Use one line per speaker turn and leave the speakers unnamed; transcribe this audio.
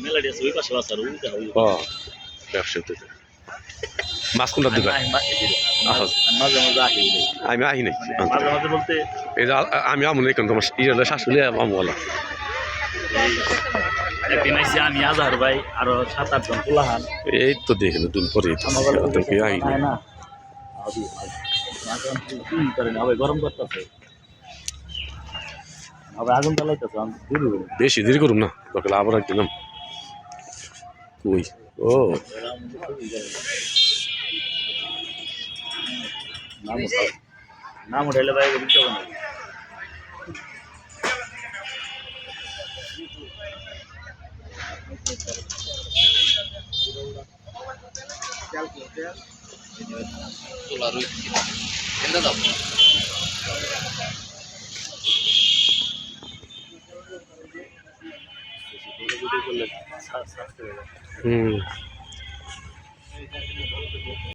মেলাডি আছে ওই পাশে বাসার ওইটা ওই
ব্যবসা তো মাছ কোনটা দিবা
মাঝে মাঝে আহি
আমি আহি নাই
মাঝে মাঝে বলতে
এই যে আমি আমু নাই কেন তোমার ইয়ে শাশুড়ি আমু বলা
একদিন আইসি আমি আজহার ভাই আরো 7-8 জন পোলাহান
এই তো দেখে না দিন পরে কি আহি নাই
না হবে গরম করতেছে হবে আগুন জ্বালাইতেছে
বেশি দেরি করুম না দরকার আবার একদিন কই ও
নাম উঠাইলে ভাই বুঝতে পারবো না
হুম